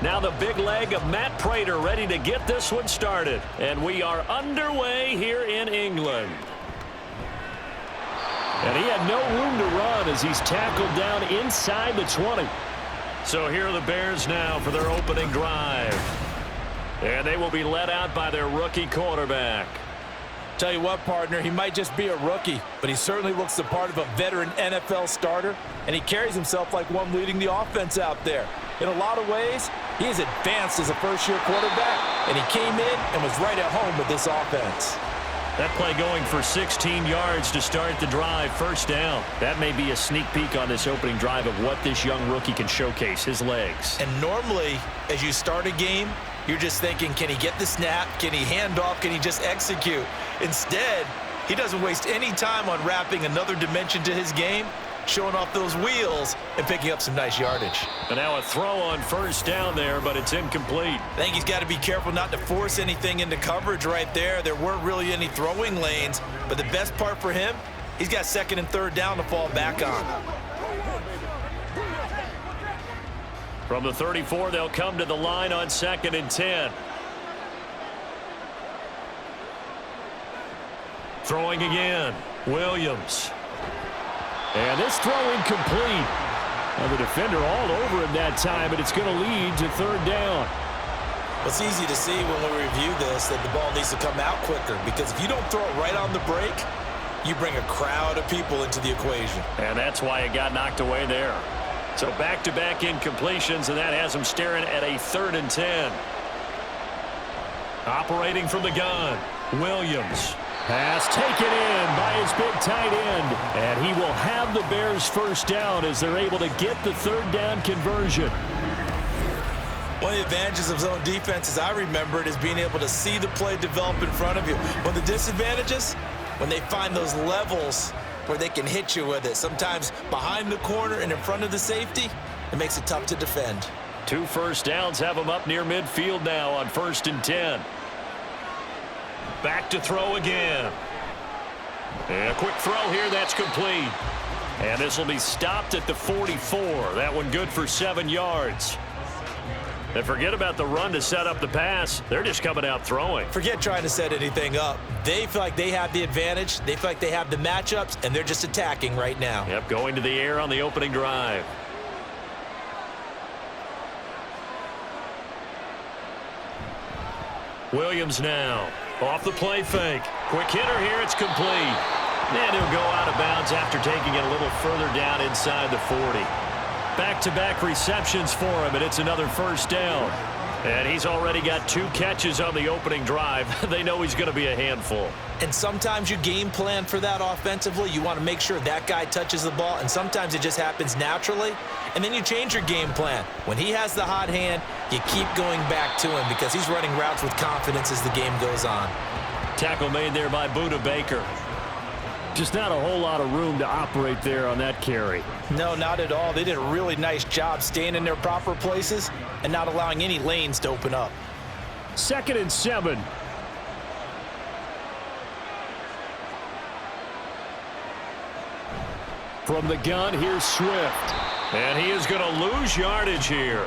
Now the big leg of Matt Prater ready to get this one started. And we are underway here in England. And he had no room to run as he's tackled down inside the 20. So here are the Bears now for their opening drive. And they will be led out by their rookie quarterback. Tell you what, partner, he might just be a rookie, but he certainly looks the part of a veteran NFL starter, and he carries himself like one leading the offense out there. In a lot of ways, he is advanced as a first-year quarterback, and he came in and was right at home with this offense. That play going for 16 yards to start the drive, first down. That may be a sneak peek on this opening drive of what this young rookie can showcase, his legs. And normally, as you start a game, you're just thinking, can he get the snap? Can he hand off? Can he just execute? Instead, he doesn't waste any time on wrapping another dimension to his game, showing off those wheels and picking up some nice yardage. And now a throw on first down there, but it's incomplete. I think he's got to be careful not to force anything into coverage right there. There weren't really any throwing lanes, but the best part for him, he's got second and third down to fall back on. From the 34, they'll come to the line on 2nd and 10. Throwing again, Williams. And this throw incomplete. Now the defender all over him that time, but it's going to lead to third down. Well, it's easy to see when we review this that the ball needs to come out quicker, because if you don't throw it right on the break, you bring a crowd of people into the equation. And that's why it got knocked away there. So back-to-back incompletions, and that has him staring at a 3rd and 10. Operating from the gun, Williams. Pass taken in by his big tight end. And he will have the Bears first down as they're able to get the third down conversion. One of the advantages of zone defense, as I remember it, is being able to see the play develop in front of you. One of the disadvantages, when they find those levels where they can hit you with it, sometimes behind the corner and in front of the safety, it makes it tough to defend. 2 first downs have him up near midfield now on 1st and 10. Back to throw again. And a quick throw here, that's complete. And this will be stopped at the 44. That one good for 7 yards. And forget about the run to set up the pass. They're just coming out throwing. Forget trying to set anything up. They feel like they have the advantage. They feel like they have the matchups, and they're just attacking right now. Yep, going to the air on the opening drive. Williams now. Off the play fake. Quick hitter here, it's complete. And he'll go out of bounds after taking it a little further down inside the 40. Back-to-back receptions for him, and it's another first down. And he's already got 2 catches on the opening drive. They know he's going to be a handful. And sometimes you game plan for that offensively. You want to make sure that guy touches the ball, and sometimes it just happens naturally. And then you change your game plan. When he has the hot hand, you keep going back to him because he's running routes with confidence as the game goes on. Tackle made there by Buda Baker. Just not a whole lot of room to operate there on that carry. No, not at all. They did a really nice job staying in their proper places and not allowing any lanes to open up. 2nd and 7. From the gun, here's Swift. And he is going to lose yardage here.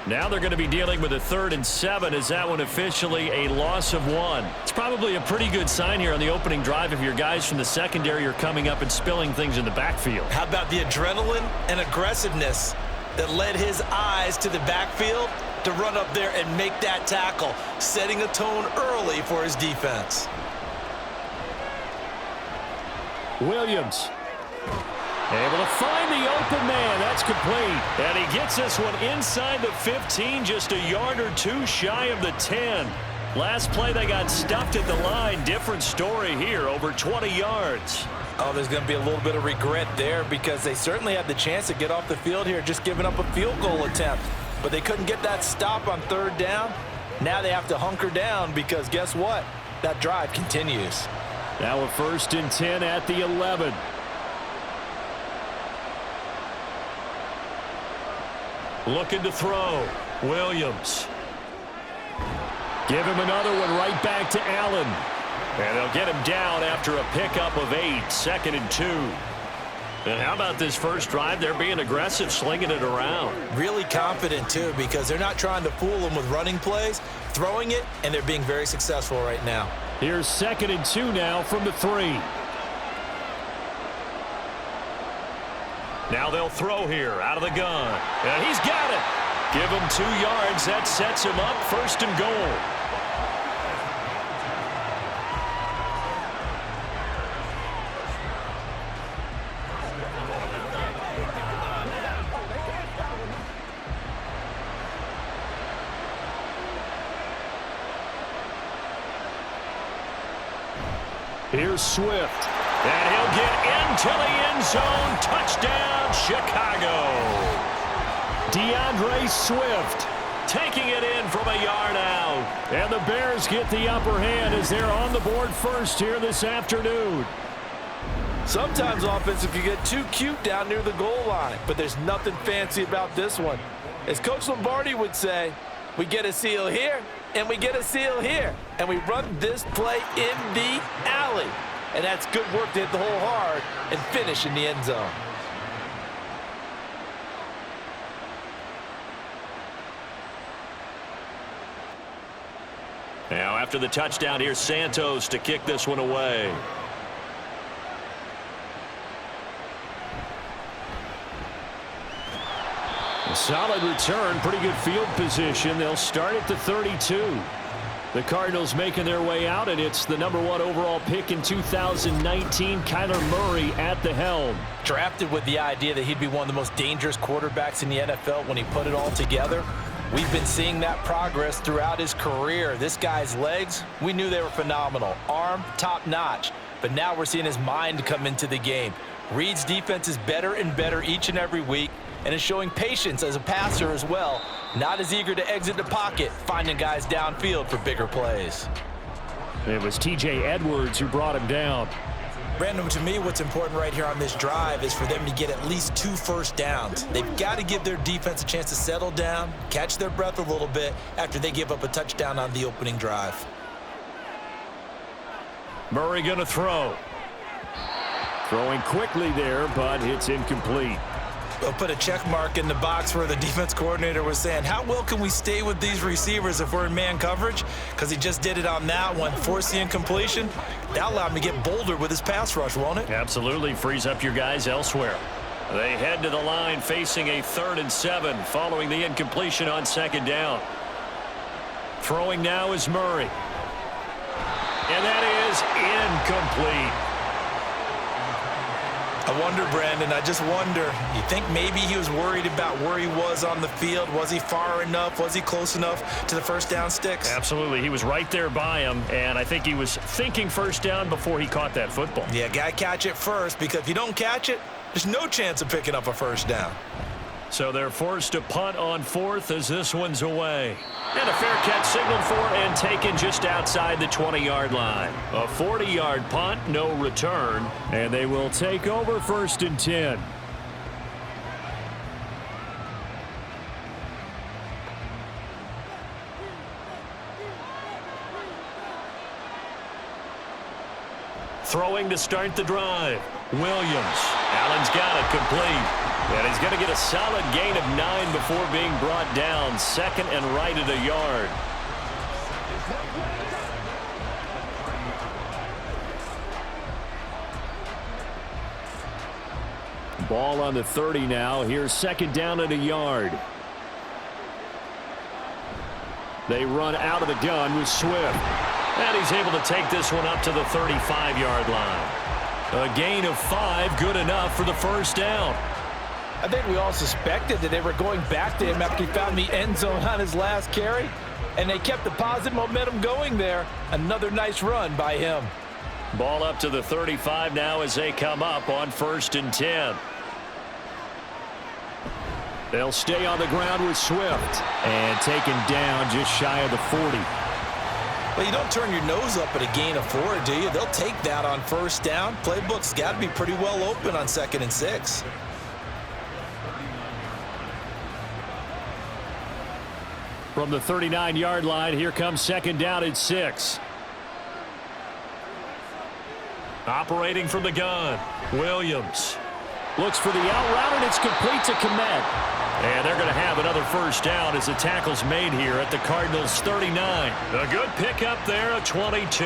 Now they're going to be dealing with a 3rd and 7. Is that one officially a loss of 1? It's probably a pretty good sign here on the opening drive if your guys from the secondary are coming up and spilling things in the backfield. How about the adrenaline and aggressiveness that led his eyes to the backfield to run up there and make that tackle, setting a tone early for his defense. Williams. Able to find the open man. That's complete. And he gets this one inside the 15, just a yard or 2 shy of the 10. Last play, they got stuffed at the line. Different story here, over 20 yards. Oh, there's going to be a little bit of regret there because they certainly had the chance to get off the field here, just giving up a field goal attempt. But they couldn't get that stop on 3rd down. Now they have to hunker down because guess what? That drive continues. Now a 1st and 10 at the 11. Looking to throw. Williams. Give him another one right back to Allen. And they'll get him down after a pickup of 8. 2nd and 2. And how about this first drive? They're being aggressive, slinging it around. Really confident, too, because they're not trying to fool them with running plays, throwing it, and they're being very successful right now. Here's 2nd and 2 now from the 3. Now they'll throw here out of the gun. And he's got it. Give him 2 yards. That sets him up 1st and goal. Here's Swift. And he'll get into the end zone. Touchdown, Chicago. DeAndre Swift taking it in from a yard out. And the Bears get the upper hand as they're on the board first here this afternoon. Sometimes offensive can get too cute down near the goal line, but there's nothing fancy about this one. As Coach Lombardi would say, we get a seal here, and we get a seal here. And we run this play in the alley. And that's good work to hit the hole hard and finish in the end zone. Now after the touchdown, here's Santos to kick this one away. A solid return, pretty good field position. They'll start at the 32. The Cardinals making their way out, and it's the #1 overall pick in 2019, Kyler Murray at the helm. Drafted with the idea that he'd be one of the most dangerous quarterbacks in the NFL when he put it all together. We've been seeing that progress throughout his career. This guy's legs, we knew they were phenomenal. Arm, top-notch. But now we're seeing his mind come into the game. Reed's defense is better and better each and every week, and is showing patience as a passer as well. Not as eager to exit the pocket, finding guys downfield for bigger plays. It was T.J. Edwards who brought him down. Brandon, to me, what's important right here on this drive is for them to get at least 2 first downs. They've got to give their defense a chance to settle down, catch their breath a little bit after they give up a touchdown on the opening drive. Murray going to throw. Throwing quickly there, but it's incomplete. They'll put a check mark in the box where the defense coordinator was saying, how well can we stay with these receivers if we're in man coverage? Because he just did it on that one, forced the incompletion. That allowed him to get bolder with his pass rush, won't it? Absolutely. Frees up your guys elsewhere. They head to the line facing a 3rd and 7 following the incompletion on 2nd down. Throwing now is Murray. And that is incomplete. I wonder, Brandon, I just wonder, you think maybe he was worried about where he was on the field? Was he far enough? Was he close enough to the first down sticks? Absolutely. He was right there by him, and I think he was thinking first down before he caught that football. Yeah, got to catch it first, because if you don't catch it, there's no chance of picking up a first down. So they're forced to punt on 4th as this one's away. And a fair catch signaled for and taken just outside the 20-yard line. A 40-yard punt, no return, and they will take over 1st and 10. Throwing to start the drive. Williams. Allen's got it complete. And he's going to get a solid gain of 9 before being brought down. 2nd and right at a yard. Ball on the 30 now. Here's 2nd down at a yard. They run out of the gun with Swift. And he's able to take this one up to the 35-yard line. A gain of 5, good enough for the first down. I think we all suspected that they were going back to him after he found the end zone on his last carry, and they kept the positive momentum going there. Another nice run by him. Ball up to the 35 now as they come up on 1st and 10. They'll stay on the ground with Swift, and taken down just shy of the 40. Well, you don't turn your nose up at a gain of 4, do you? They'll take that on first down. Playbook's got to be pretty well open on 2nd and 6. From the 39-yard line, here comes 2nd down at 6. Operating from the gun, Williams. Looks for the out route, and it's complete to Komet. And they're going to have another first down as the tackle's made here at the Cardinals' 39. A good pickup there, a 22.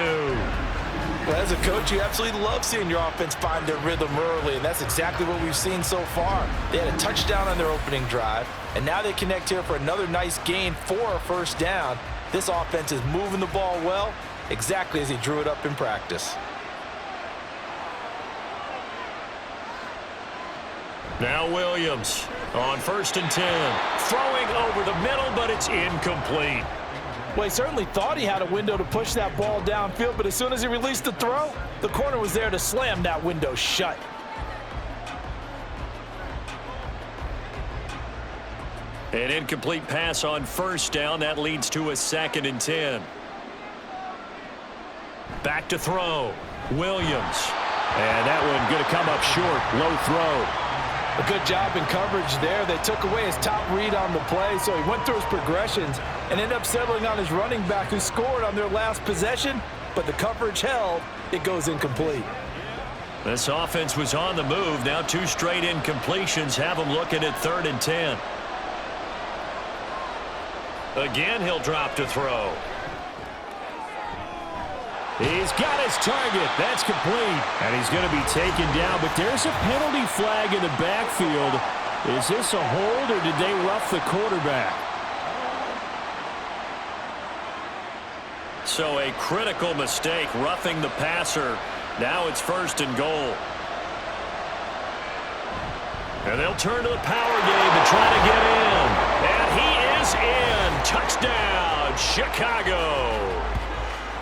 Well, as a coach, you absolutely love seeing your offense find their rhythm early, and that's exactly what we've seen so far. They had a touchdown on their opening drive, and now they connect here for another nice gain for a first down. This offense is moving the ball well, exactly as he drew it up in practice. Now Williams on 1st and 10. Throwing over the middle, but it's incomplete. Well, he certainly thought he had a window to push that ball downfield, but as soon as he released the throw, the corner was there to slam that window shut. An incomplete pass on 1st down. That leads to a 2nd and 10. Back to throw. Williams. And that one going to come up short. Low throw. A good job in coverage there. They took away his top read on the play, so he went through his progressions and ended up settling on his running back who scored on their last possession, but the coverage held. It goes incomplete. This offense was on the move. Now 2 straight incompletions have them looking at 3rd and 10. Again, he'll drop to throw. He's got his target. That's complete. And he's going to be taken down, but there's a penalty flag in the backfield. Is this a hold, or did they rough the quarterback? So a critical mistake, roughing the passer. Now it's 1st and goal. And they'll turn to the power game to try to get in. And he is in. Touchdown, Chicago.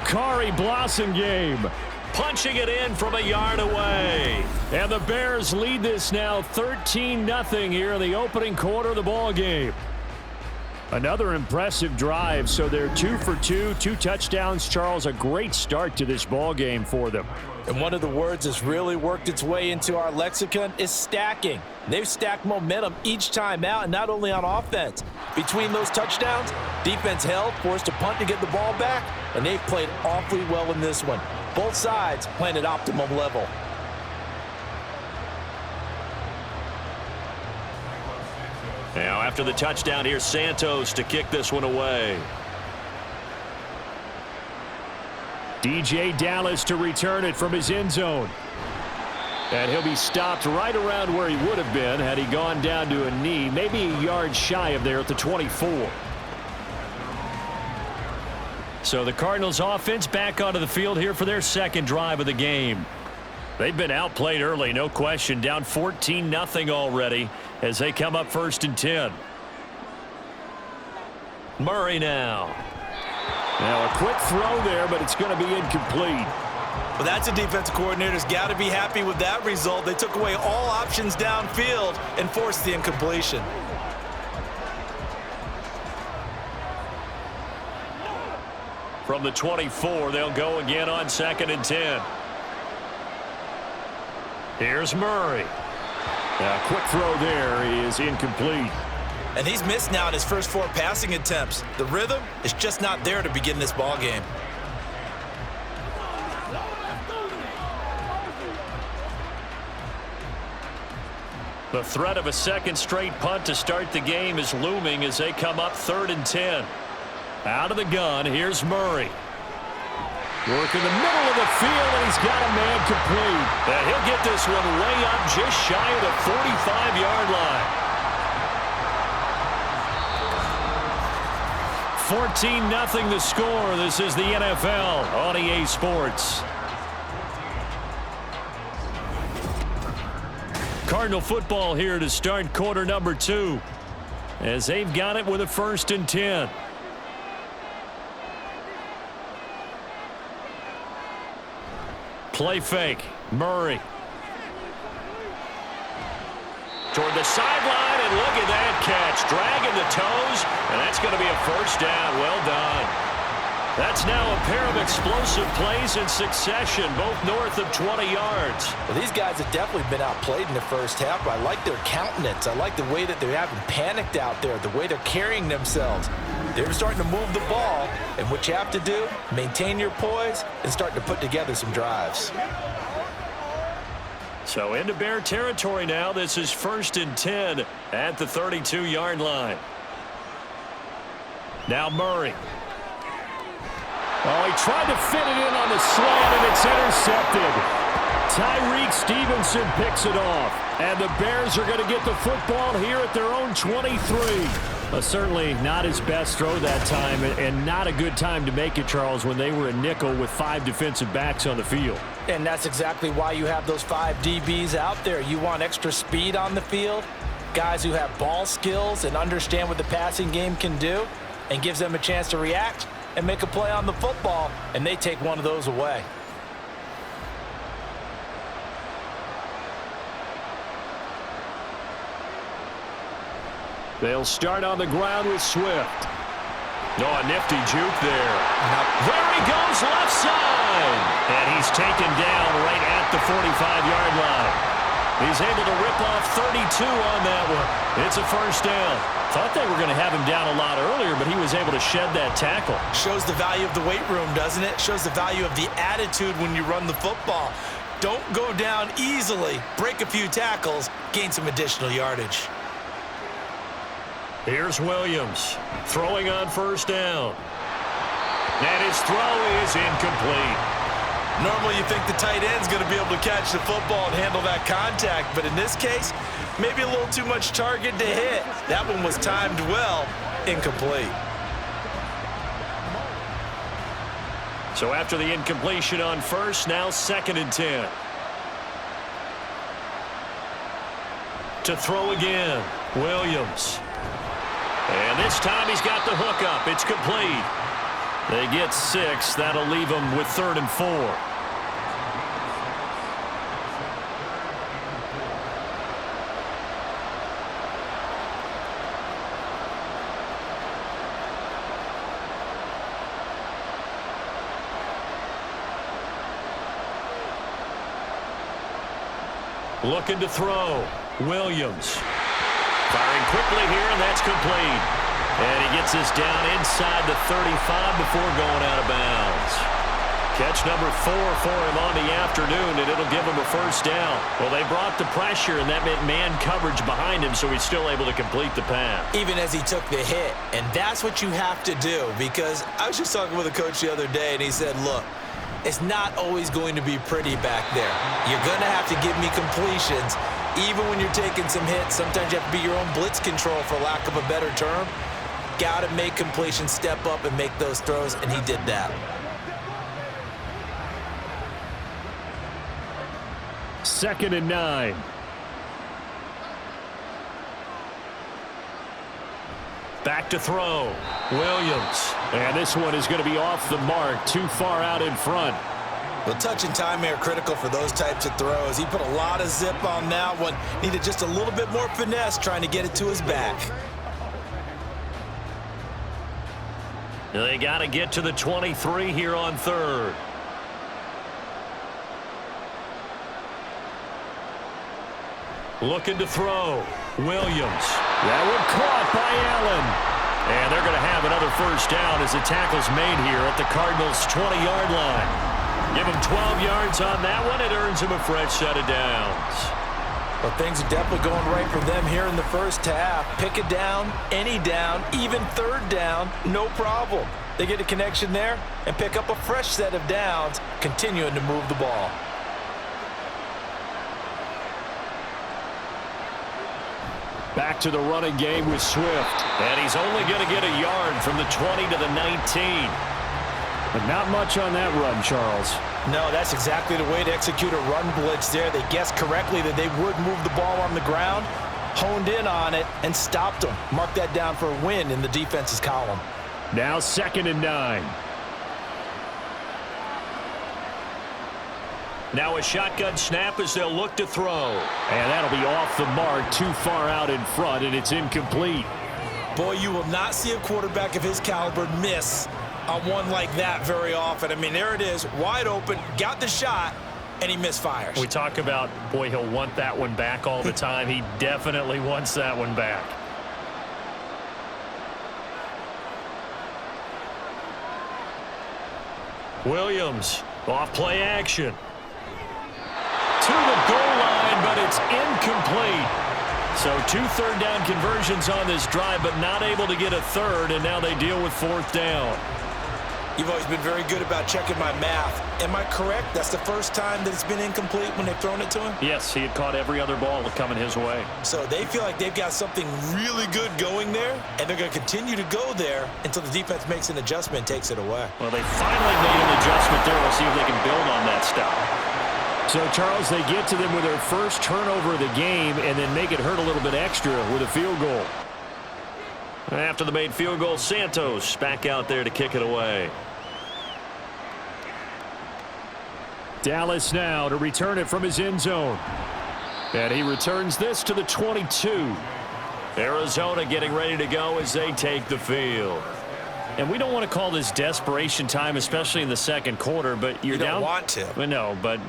Kari Blossomgame punching it in from a yard away. And the Bears lead this now 13-0 here in the opening quarter of the ball game. Another impressive drive, so they're 2 for 2, 2 touchdowns. Charles, a great start to this ball game for them. And one of the words that's really worked its way into our lexicon is stacking. They've stacked momentum each time out, and not only on offense. Between those touchdowns, defense held, forced a punt to get the ball back, and they've played awfully well in this one. Both sides playing at optimum level. Now after the touchdown, here's Santos to kick this one away. DJ Dallas to return it from his end zone. And he'll be stopped right around where he would have been had he gone down to a knee, maybe a yard shy of there at the 24. So the Cardinals offense back onto the field here for their 2nd drive of the game. They've been outplayed early, no question, down 14-0 already as they come up 1st and 10. Murray now. Now a quick throw there, but it's going to be incomplete. Well, that's a defensive coordinator's got to be happy with that result. They took away all options downfield and forced the incompletion. From the 24, they'll go again on 2nd and 10. Here's Murray. A quick throw there is incomplete. And he's missed now in his first 4 passing attempts. The rhythm is just not there to begin this ball game. The threat of a 2nd straight punt to start the game is looming as they come up 3rd and 10. Out of the gun, here's Murray. Working the middle of the field, and he's got a man complete. And he'll get this one way up just shy of the 45-yard line. 14-0 the score. This is the NFL on EA Sports. Cardinal football here to start quarter number 2 as they've got it with a 1st and 10. Play fake. Murray. Toward the sideline, and look at that catch. Dragging the toes, and that's going to be a first down. Well done. That's now a pair of explosive plays in succession, both north of 20 yards. Well, these guys have definitely been outplayed in the first half, but I like their countenance. I like the way that they haven't panicked out there, the way they're carrying themselves. They're starting to move the ball, and what you have to do, maintain your poise and start to put together some drives. So into Bear territory now. This is 1st and 10 at the 32-yard line. Now Murray. Oh, he tried to fit it in on the slant, and it's intercepted. Tyreek Stevenson picks it off. And the Bears are going to get the football here at their own 23. Certainly not his best throw that time, and not a good time to make it, Charles, when they were a nickel with 5 defensive backs on the field. And that's exactly why you have those 5 DBs out there. You want extra speed on the field, guys who have ball skills and understand what the passing game can do, and gives them a chance to react and make a play on the football, and they take one of those away. They'll start on the ground with Swift. Oh, a nifty juke there. There he goes, left side. And he's taken down right at the 45-yard line. He's able to rip off 32 on that one. It's a first down. Thought they were going to have him down a lot earlier, but he was able to shed that tackle. Shows the value of the weight room, doesn't it? Shows the value of the attitude when you run the football. Don't go down easily. Break a few tackles. Gain some additional yardage. Here's Williams throwing on first down. And his throw is incomplete. Normally you think the tight end's going to be able to catch the football and handle that contact, but in this case, maybe a little too much target to hit. That one was timed well, incomplete. So after the incompletion on first, now 2nd and 10. To throw again, Williams. And this time he's got the hook up. It's complete. They get 6. That'll leave them with 3rd and 4. Looking to throw. Williams. Firing quickly here, and that's complete. And he gets this down inside the 35 before going out of bounds. Catch number 4 for him on the afternoon, and it'll give him a first down. Well, they brought the pressure, and that meant man coverage behind him, so he's still able to complete the pass. Even as he took the hit, and that's what you have to do, because I was just talking with a coach the other day, and he said, look, it's not always going to be pretty back there. You're going to have to give me completions. Even when you're taking some hits, sometimes you have to be your own blitz control, for lack of a better term. Got to make completions, step up, and make those throws, and he did that. Second and 9. Back to throw. Williams. And this one is going to be off the mark, too far out in front. Well, touch and time are critical for those types of throws. He put a lot of zip on that one. Needed just a little bit more finesse trying to get it to his back. They got to get to the 23 here on 3rd. Looking to throw. Williams. That one caught by Allen. And they're going to have another first down as the tackle's made here at the Cardinals' 20-yard line. Give him 12 yards on that one. It earns him a fresh set of downs. Well, things are definitely going right for them here in the first half. Pick a down, any down, even 3rd down, no problem. They get a connection there and pick up a fresh set of downs, continuing to move the ball. Back to the running game with Swift. And he's only going to get a yard from the 20 to the 19. But not much on that run, Charles. No, that's exactly the way to execute a run blitz there. They guessed correctly that they would move the ball on the ground, honed in on it, and stopped them. Mark that down for a win in the defense's column. Now 2nd and 9. Now a shotgun snap as they'll look to throw. And that'll be off the mark, too far out in front, and it's incomplete. Boy, you will not see a quarterback of his caliber miss on one like that very often. I mean, there it is, wide open, got the shot, and he misfires. We talk about, boy, he'll want that one back all the time. He definitely wants that one back. Williams, off play action. To the goal line, It's incomplete. So 2 third-down conversions on this drive, but not able to get a third, and now they deal with 4th down. You've always been very good about checking my math. Am I correct? That's the first time that it's been incomplete when they've thrown it to him? Yes, he had caught every other ball coming his way. So they feel like they've got something really good going there, and they're going to continue to go there until the defense makes an adjustment and takes it away. Well, they finally made an adjustment there. We'll see if they can build on that stop. So, Charles, they get to them with their first turnover of the game and then make it hurt a little bit extra with a field goal. After the made field goal, Santos back out there to kick it away. Dallas now to return it from his end zone. And he returns this to the 22. Arizona getting ready to go as they take the field. And we don't want to call this desperation time, especially in the second quarter, but you're down. You don't want to. No, but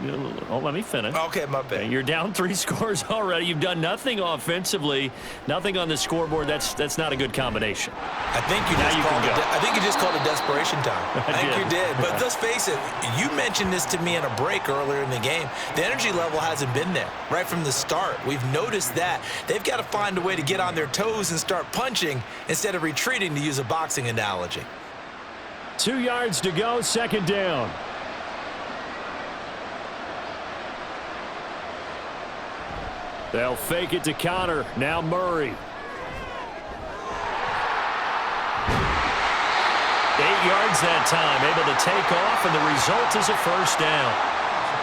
let me finish. Okay, my bad. You're down 3 scores already. You've done nothing offensively, nothing on the scoreboard. That's not a good combination. I think you just called it desperation time. I think you did. But let's face it, you mentioned this to me in a break earlier in the game. The energy level hasn't been there right from the start. We've noticed that. They've got to find a way to get on their toes and start punching instead of retreating, to use a boxing analogy. 2 yards to go, 2nd down. They'll fake it to Connor. Now Murray. 8 yards that time, able to take off, and the result is a 1st down.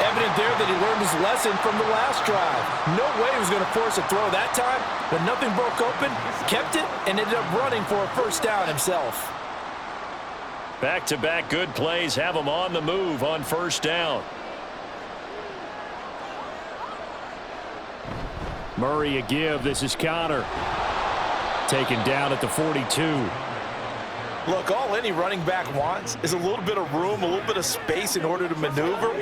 Evident there that he learned his lesson from the last drive. No way he was going to force a throw that time. When nothing broke open, kept it, and ended up running for a 1st down himself. Back-to-back good plays have him on the move on 1st down. Murray a give. This is Connor. Taken down at the 42. Look, all any running back wants is a little bit of room, a little bit of space in order to maneuver.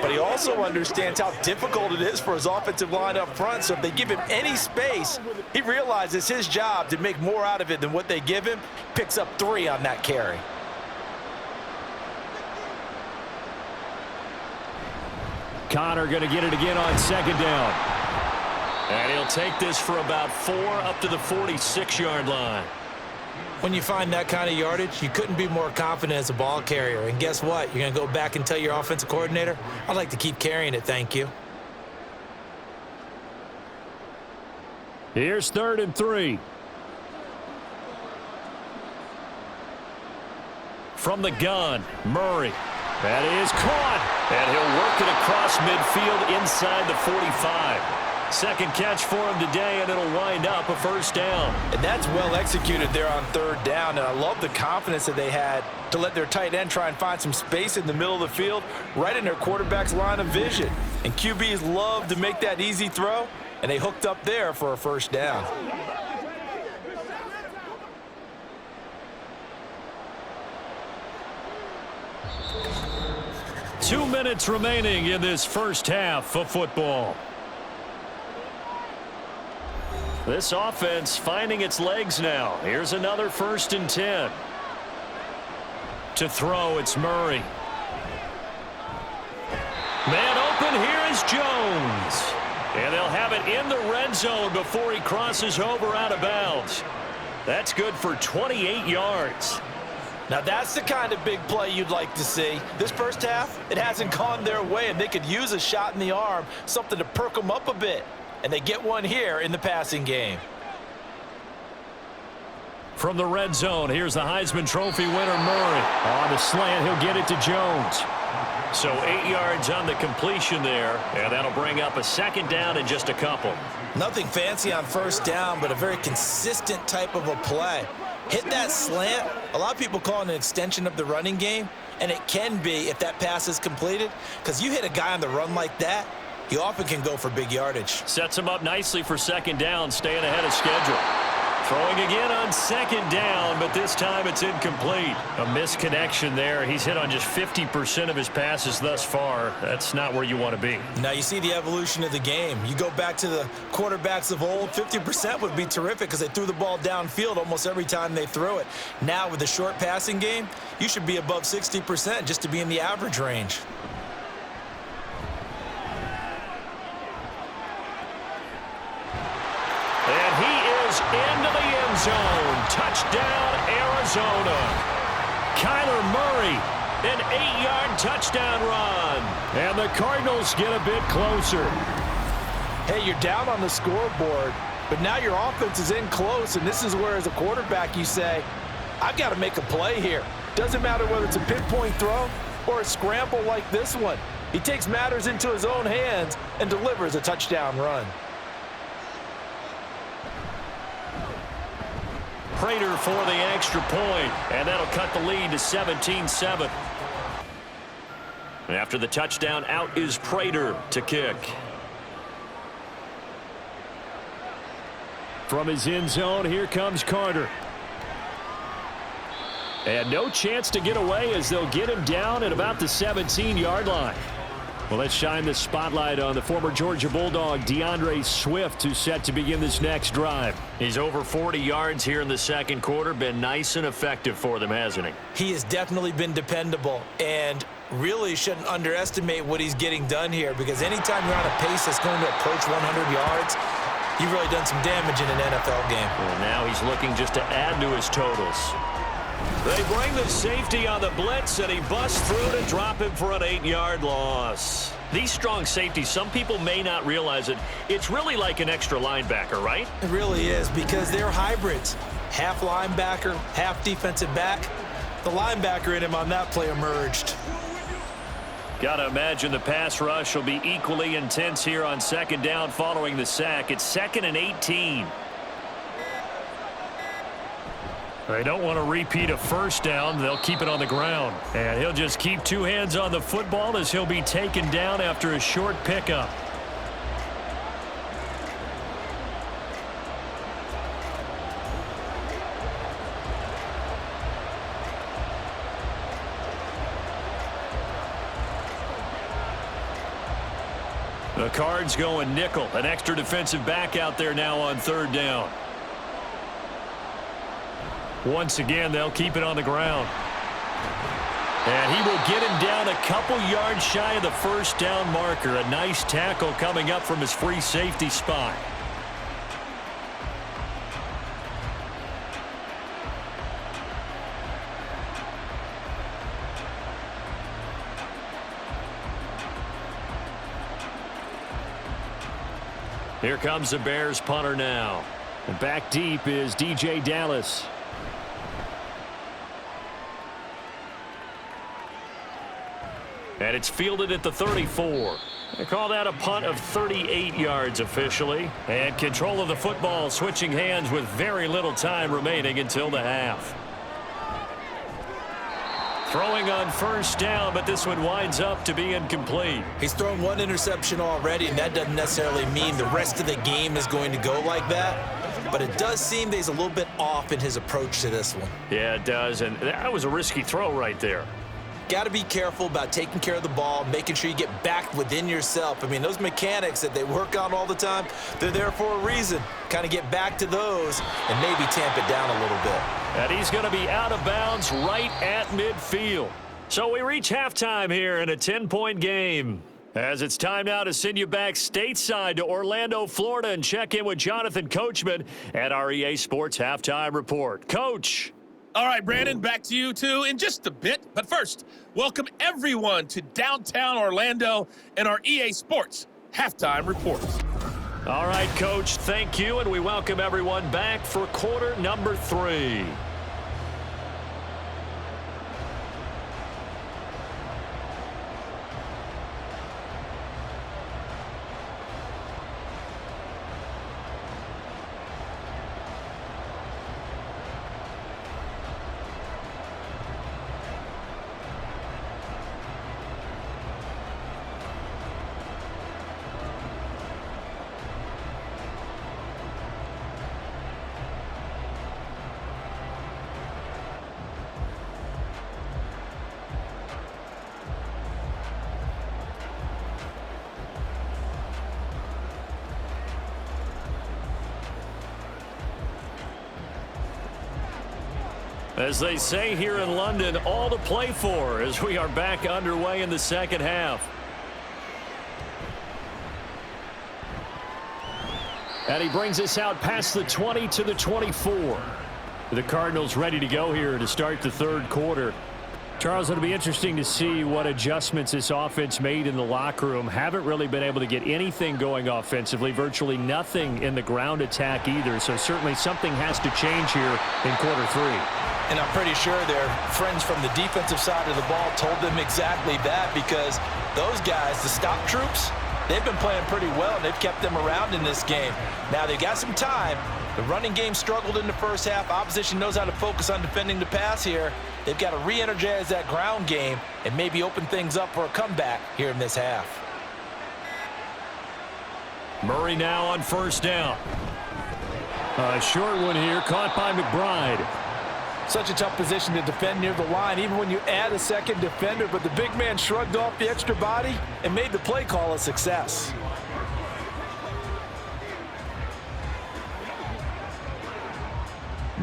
But he also understands how difficult it is for his offensive line up front. So if they give him any space, he realizes his job to make more out of it than what they give him. Picks up 3 on that carry. Connor going to get it again on 2nd down. And he'll take this for about 4 up to the 46-yard line. When you find that kind of yardage, you couldn't be more confident as a ball carrier. And guess what? You're going to go back and tell your offensive coordinator, I'd like to keep carrying it, thank you. Here's 3rd and 3. From the gun, Murray. That is caught. And he'll work it across midfield inside the 45. Second catch for him today, and it'll wind up a 1st down. And that's well executed there on 3rd down. And I love the confidence that they had to let their tight end try and find some space in the middle of the field, right in their quarterback's line of vision. And QBs love to make that easy throw, and they hooked up there for a 1st down. Two minutes remaining in this first half of football. This offense finding its legs now. Here's another 1st and 10. To throw, it's Murray. Man open, here is Jones. And they'll have it in the red zone before he crosses over out of bounds. That's good for 28 yards. Now that's the kind of big play you'd like to see. This first half, it hasn't gone their way, and they could use a shot in the arm, something to perk them up a bit. And they get one here in the passing game. From the red zone, here's the Heisman Trophy winner, Murray. On the slant, he'll get it to Jones. So 8 yards on the completion there, and that'll bring up a 2nd down in just a couple. Nothing fancy on 1st down, but a very consistent type of a play. Hit that slant. A lot of people call it an extension of the running game, and it can be if that pass is completed, because you hit a guy on the run like that, he often can go for big yardage. Sets him up nicely for 2nd down, staying ahead of schedule. Throwing again on 2nd down, but this time it's incomplete. A misconnection there. He's hit on just 50% of his passes thus far. That's not where you want to be. Now you see the evolution of the game. You go back to the quarterbacks of old, 50% would be terrific because they threw the ball downfield almost every time they threw it. Now with the short passing game, you should be above 60% just to be in the average range. into the end zone. Touchdown, Arizona. Kyler Murray, an 8-yard touchdown run. And the Cardinals get a bit closer. Hey, you're down on the scoreboard, but now your offense is in close, and this is where, as a quarterback, you say, I've got to make a play here. Doesn't matter whether it's a pinpoint throw or a scramble like this one. He takes matters into his own hands and delivers a touchdown run. Prater for the extra point, and that'll cut the lead to 17-7. After the touchdown, out is Prater to kick. From his end zone, here comes Carter. And no chance to get away as they'll get him down at about the 17-yard line. Well, let's shine the spotlight on the former Georgia Bulldog, DeAndre Swift, who's set to begin this next drive. He's over 40 yards here in the second quarter. Been nice and effective for them, hasn't he? He has definitely been dependable, and really shouldn't underestimate what he's getting done here, because anytime you're on a pace that's going to approach 100 yards, you've really done some damage in an NFL game. Well, now he's looking just to add to his totals. They bring the safety on the blitz, and he busts through to drop him for an 8-yard loss. These strong safeties, some people may not realize it. It's really like an extra linebacker, right? It really is, because they're hybrids. Half linebacker, half defensive back. The linebacker in him on that play emerged. Got to imagine the pass rush will be equally intense here on second down following the sack. It's 2nd and 18. They don't want to repeat a first down. They'll keep it on the ground. And he'll just keep two hands on the football as he'll be taken down after a short pickup. The Cards going nickel. An extra defensive back out there now on third down. Once again, they'll keep it on the ground. And he will get him down a couple yards shy of the first down marker. A nice tackle coming up from his free safety spot. Here comes the Bears punter now. And back deep is DJ Dallas. And it's fielded at the 34. They call that a punt of 38 yards officially. And control of the football switching hands with very little time remaining until the half. Throwing on first down, but this one winds up to be incomplete. He's thrown one interception already, and that doesn't necessarily mean the rest of the game is going to go like that. But it does seem that he's a little bit off in his approach to this one. Yeah, it does, and that was a risky throw right there. Got to be careful about taking care of the ball, making sure you get back within yourself. I mean, those mechanics that they work on all the time, they're there for a reason. Kind of get back to those and maybe tamp it down a little bit. And he's going to be out of bounds right at midfield. So we reach halftime here in a 10-point game. As it's time now to send you back stateside to Orlando, Florida, and check in with Jonathan Coachman at our EA Sports Halftime Report. Coach. All right, Brandon, back to you, too, in just a bit. But first, welcome everyone to downtown Orlando and our EA Sports Halftime Report. All right, Coach, thank you, and we welcome everyone back for quarter number 3. As they say here in London, all to play for as we are back underway in the second half. And he brings us out past the 20 to the 24. The Cardinals ready to go here to start the third quarter. Charles, it'll be interesting to see what adjustments this offense made in the locker room. Haven't really been able to get anything going offensively, virtually nothing in the ground attack either. So certainly something has to change here in quarter three. And I'm pretty sure their friends from the defensive side of the ball told them exactly that, because those guys, the stop troops, they've been playing pretty well, and they've kept them around in this game. Now, they got some time. The running game struggled in the first half. Opposition knows how to focus on defending the pass here. They've got to re-energize that ground game and maybe open things up for a comeback here in this half. Murray now on first down. A short one here, caught by McBride. Such a tough position to defend near the line, even when you add a second defender, but the big man shrugged off the extra body and made the play call a success.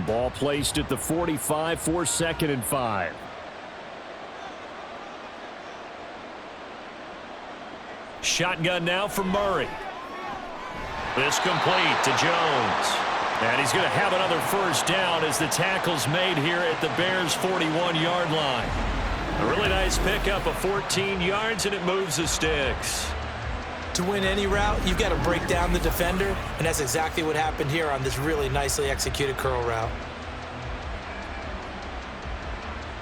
Ball placed at the 45 for 2nd and 5. Shotgun now for Murray. This complete to Jones. And he's going to have another first down as the tackle's made here at the Bears' 41-yard line. A really nice pickup of 14 yards, and it moves the sticks. To win any route, you've got to break down the defender, and that's exactly what happened here on this really nicely executed curl route.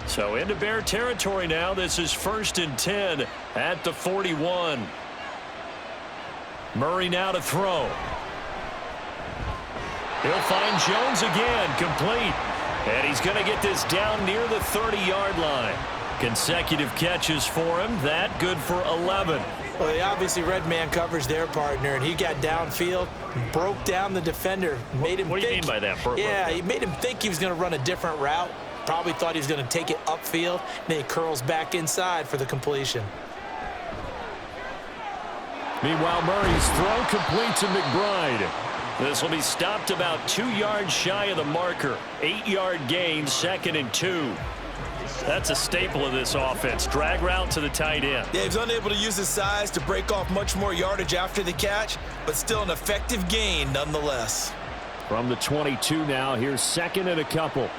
So into Bear territory now. This is 1st and 10 at the 41. Murray now to throw. He'll find Jones again, complete. And he's going to get this down near the 30-yard line. Consecutive catches for him. That good for 11. Well, they obviously read man coverage their partner, and he got downfield, broke down the defender, made him What do you mean by that? Yeah, he made him think he was going to run a different route. Probably thought he was going to take it upfield. Then he curls back inside for the completion. Meanwhile, Murray's throw complete to McBride. This will be stopped about 2 yards shy of the marker. 8-yard gain, 2nd and 2. That's a staple of this offense. Drag route to the tight end. Yeah, he's unable to use his size to break off much more yardage after the catch, but still an effective gain nonetheless. From the 22 now, here's 2nd and a couple.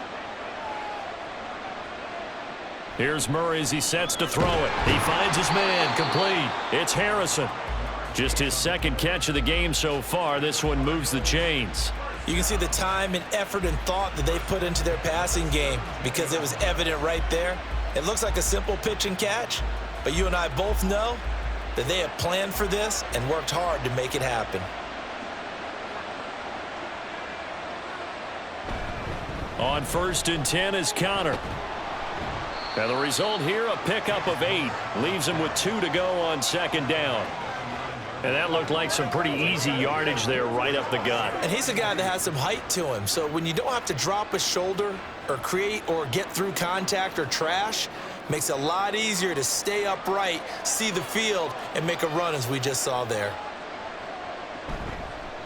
Here's Murray as he sets to throw it. He finds his man, complete. It's Harrison. Just his 2nd catch of the game so far. This one moves the chains. You can see the time and effort and thought that they put into their passing game, because it was evident right there. It looks like a simple pitch and catch, but you and I both know that they have planned for this and worked hard to make it happen. On 1st and 10 is Connor. And the result here, a pickup of 8. Leaves him with 2 to go on 2nd down. And that looked like some pretty easy yardage there right up the gut. And he's a guy that has some height to him, so when you don't have to drop a shoulder or create or get through contact or trash, makes it a lot easier to stay upright, see the field, and make a run as we just saw there.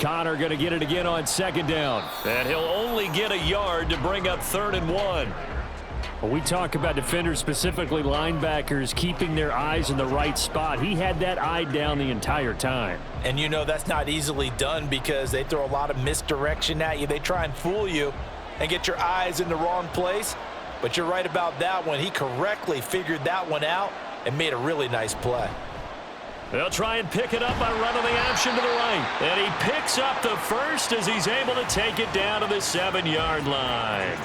Connor going to get it again on 2nd down. And he'll only get a yard to bring up 3rd and 1. When we talk about defenders, specifically linebackers, keeping their eyes in the right spot, he had that eye down the entire time. And you know that's not easily done, because they throw a lot of misdirection at you. They try and fool you and get your eyes in the wrong place. But you're right about that one. He correctly figured that one out and made a really nice play. They'll try and pick it up by running the option to the right. And he picks up the first as he's able to take it down to the 7-yard line.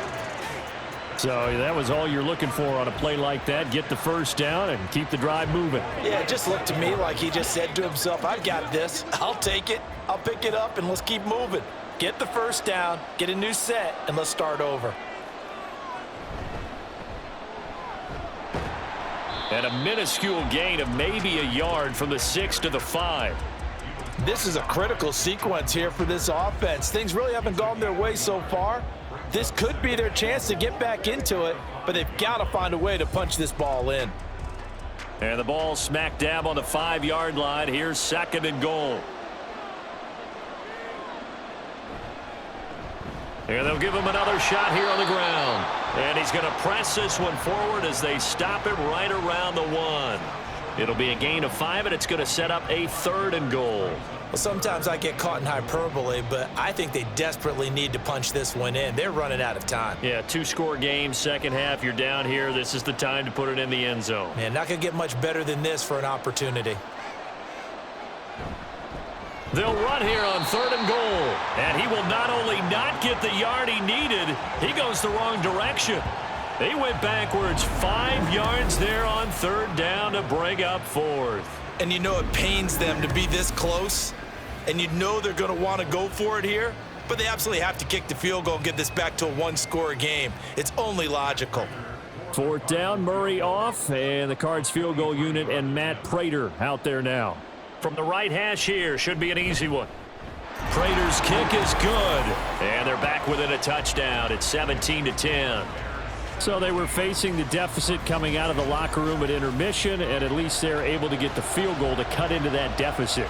So that was all you're looking for on a play like that. Get the first down and keep the drive moving. Yeah, it just looked to me like he just said to himself, I've got this. I'll take it. I'll pick it up, and let's keep moving. Get the first down, get a new set, and let's start over. And a minuscule gain of maybe a yard from the 6 to the 5. This is a critical sequence here for this offense. Things really haven't gone their way so far. This could be their chance to get back into it, but they've got to find a way to punch this ball in. And the ball smack dab on the 5-yard line. Here's 2nd and goal. And they'll give him another shot here on the ground. And he's going to press this one forward as they stop it right around the 1. It'll be a gain of 5, and it's going to set up a 3rd and goal. Well, sometimes I get caught in hyperbole, but I think they desperately need to punch this one in. They're running out of time. Yeah, 2-score game, second half. You're down here. This is the time to put it in the end zone. Man, not going to get much better than this for an opportunity. They'll run here on 3rd and goal. And he will not only not get the yard he needed, he goes the wrong direction. He went backwards 5 yards there on 3rd down to bring up 4th. And you know it pains them to be this close, and you know they're going to want to go for it here, but they absolutely have to kick the field goal and get this back to a 1-score game. It's only logical. 4th down, Murray off, and the Cards field goal unit and Matt Prater out there now. From the right hash here, should be an easy one. Prater's kick is good, and they're back within a touchdown. It's 17-10. So they were facing the deficit coming out of the locker room at intermission, and at least they're able to get the field goal to cut into that deficit.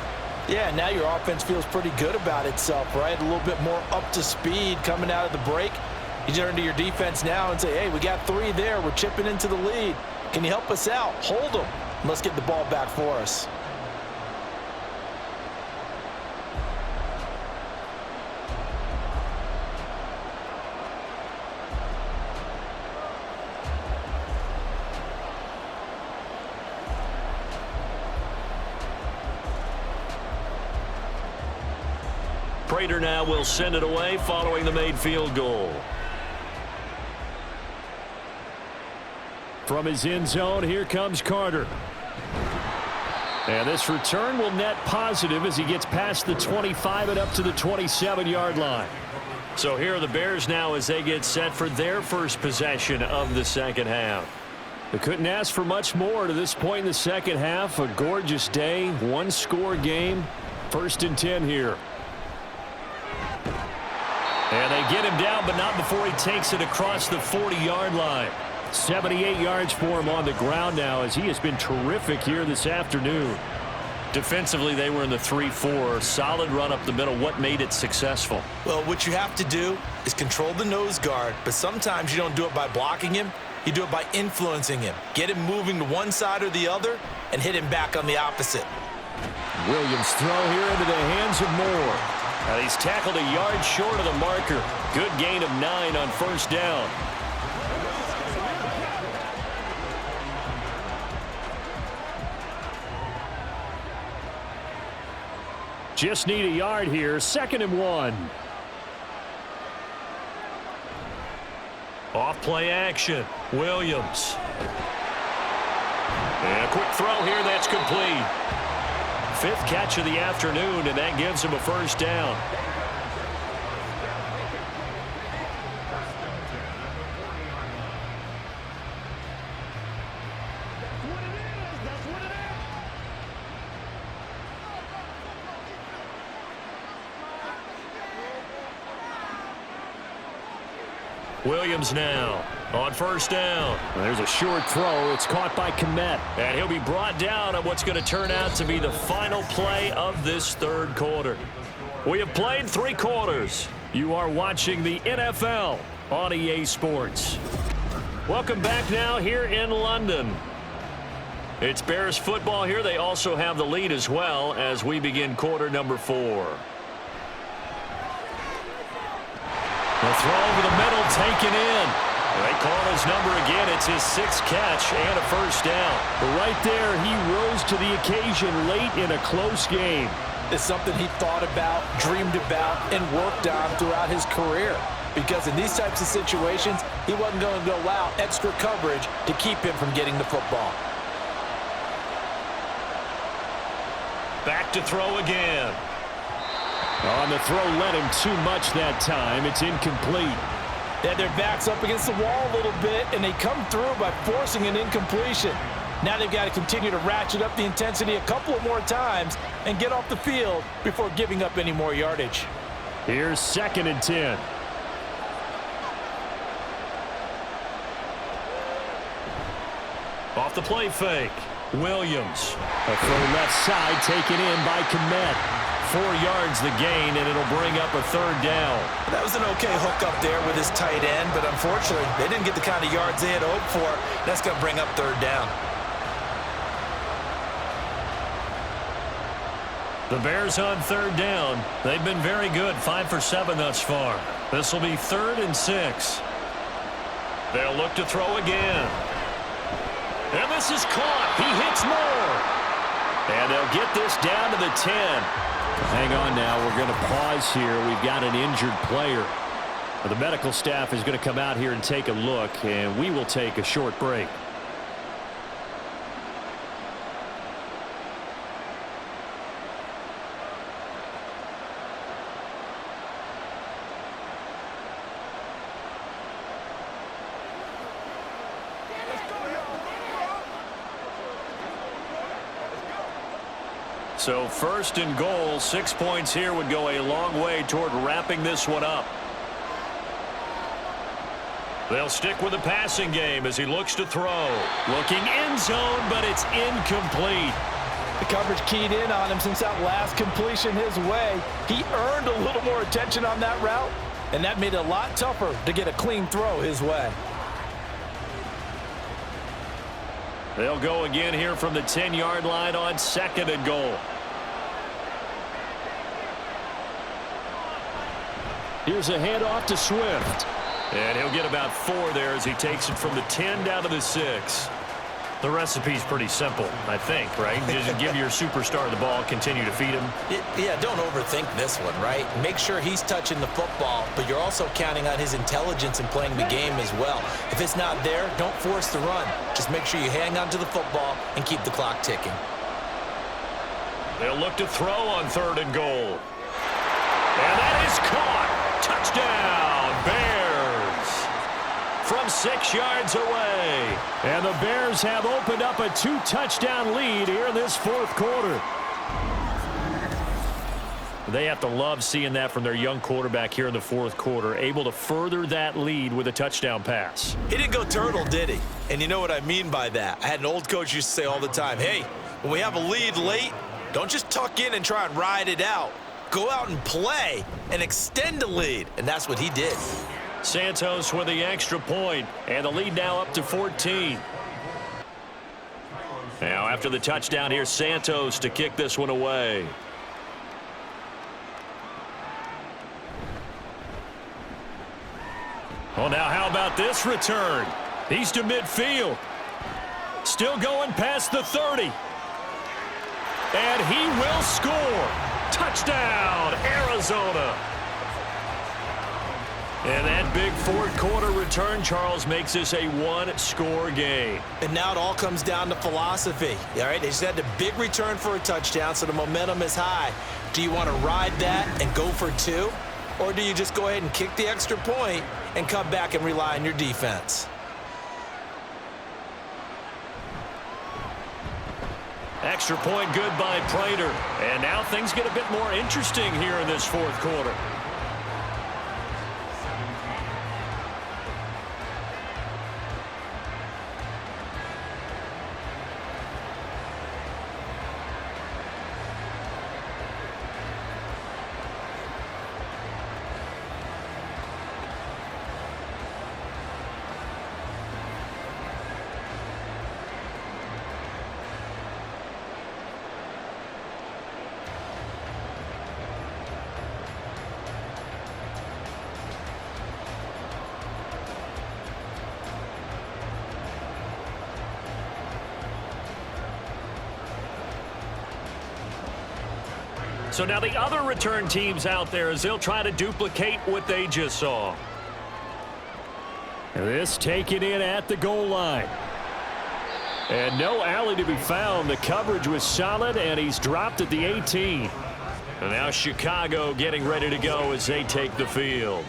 Yeah, now your offense feels pretty good about itself, right? A little bit more up to speed coming out of the break. You turn to your defense now and say, hey, we got 3 there. We're chipping into the lead. Can you help us out? Hold them. Let's get the ball back for us. Prater now will send it away following the made field goal. From his end zone, here comes Carter. And this return will net positive as he gets past the 25 and up to the 27-yard line. So here are the Bears now as they get set for their first possession of the second half. They couldn't ask for much more to this point in the second half. A gorgeous day, 1-score game, 1st and 10 here. And they get him down, but not before he takes it across the 40-yard line. 78 yards for him on the ground now as he has been terrific here this afternoon. Defensively, they were in the 3-4. Solid run up the middle. What made it successful? Well, what you have to do is control the nose guard, but sometimes you don't do it by blocking him. You do it by influencing him. Get him moving to one side or the other and hit him back on the opposite. Williams throw here into the hands of Moore. And he's tackled a yard short of the marker. Good gain of 9 on 1st down. Just need a yard here. 2nd and 1. Off play action. Williams. And a quick throw here. That's complete. 5th catch of the afternoon, and that gives him a 1st down. Williams now on 1st down. There's a short throw. It's caught by Kmet. And he'll be brought down on what's going to turn out to be the final play of this 3rd quarter. We have played 3 quarters. You are watching the NFL on EA Sports. Welcome back now here in London. It's Bears football here. They also have the lead as well as we begin quarter number 4. The throw over the middle, taken in. They call his number again. It's his 6th catch and a 1st down. But right there, he rose to the occasion late in a close game. It's something he thought about, dreamed about, and worked on throughout his career. Because in these types of situations, he wasn't going to allow extra coverage to keep him from getting the football. Back to throw again. On the throw, led him too much that time. It's incomplete. They had their backs up against the wall a little bit, and they come through by forcing an incompletion. Now they've got to continue to ratchet up the intensity a couple of more times and get off the field before giving up any more yardage. Here's 2nd and 10. Off the play fake. Williams. A throw left side taken in by Kmet. 4 yards the gain, and it'll bring up a 3rd down. That was an okay hook up there with his tight end, but unfortunately, they didn't get the kind of yards they had hoped for. That's going to bring up 3rd down. The Bears on 3rd down. They've been very good, 5 for 7 thus far. This will be 3rd and 6. They'll look to throw again. And this is caught. He hits more. And they'll get this down to the 10. Hang on now. We're going to pause here. We've got an injured player. The medical staff is going to come out here and take a look, and we will take a short break. So 1st and goal, 6 points here would go a long way toward wrapping this one up. They'll stick with the passing game as he looks to throw. Looking end zone, but it's incomplete. The coverage keyed in on him since that last completion his way. He earned a little more attention on that route, and that made it a lot tougher to get a clean throw his way. They'll go again here from the 10-yard line on 2nd and goal. Here's a handoff to Swift. And he'll get about 4 there as he takes it from the 10 down to the 6. The recipe's pretty simple, I think, right? Just give your superstar the ball, continue to feed him. Yeah, don't overthink this one, right? Make sure he's touching the football, but you're also counting on his intelligence in playing the game as well. If it's not there, don't force the run. Just make sure you hang on to the football and keep the clock ticking. They'll look to throw on 3rd and goal. And that is caught. Touchdown, Bears. From 6 yards away. And the Bears have opened up a 2-touchdown lead here in this 4th quarter. They have to love seeing that from their young quarterback here in the 4th quarter, able to further that lead with a touchdown pass. He didn't go turtle, did he? And you know what I mean by that. I had an old coach used to say all the time, hey, when we have a lead late, don't just tuck in and try and ride it out. Go out and play and extend the lead. And that's what he did. Santos with the extra point, and the lead now up to 14. Now after the touchdown here, Santos to kick this one away. Well, now how about this return? He's to midfield. Still going past the 30. And he will score. Touchdown, Arizona. And that big 4th quarter return, Charles, makes this a 1-score game. And now it all comes down to philosophy. All right, they just had a big return for a touchdown, so the momentum is high. Do you want to ride that and go for 2? Or do you just go ahead and kick the extra point and come back and rely on your defense? Extra point good by Prater. And now things get a bit more interesting here in this 4th quarter. So now the other return teams out there as they'll try to duplicate what they just saw. And this taken in at the goal line. And no alley to be found. The coverage was solid, and he's dropped at the 18. And now Chicago getting ready to go as they take the field.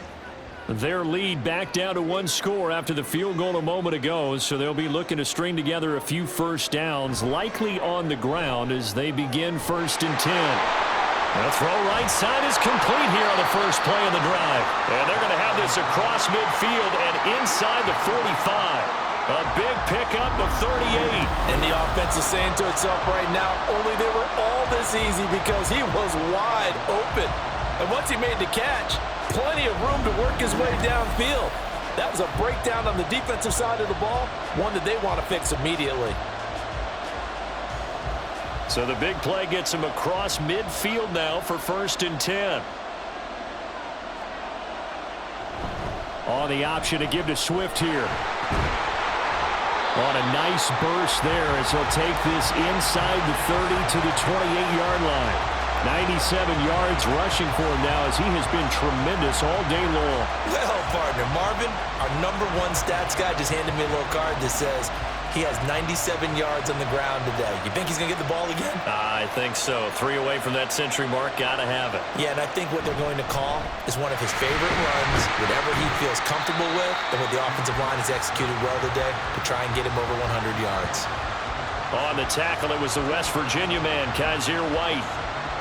Their lead back down to 1 score after the field goal a moment ago, so they'll be looking to string together a few first downs, likely on the ground as they begin 1st and 10. The throw right side is complete here on the first play of the drive. And they're going to have this across midfield and inside the 45. A big pickup of 38. And the offense is saying to itself right now, only they were all this easy because he was wide open. And once he made the catch, plenty of room to work his way downfield. That was a breakdown on the defensive side of the ball, one that they want to fix immediately. So the big play gets him across midfield now for 1st and 10. On the option to give to Swift here. On a nice burst there as he'll take this inside the 30 to the 28-yard line. 97 yards rushing for him now as he has been tremendous all day long. Well, partner, Marvin, our #1 stats guy just handed me a little card that says he has 97 yards on the ground today. You think he's going to get the ball again? I think so. 3 away from that century mark. Got to have it. Yeah, and I think what they're going to call is one of his favorite runs, whatever he feels comfortable with, and what the offensive line has executed well today to try and get him over 100 yards. On the tackle, it was the West Virginia man, Kaiser White.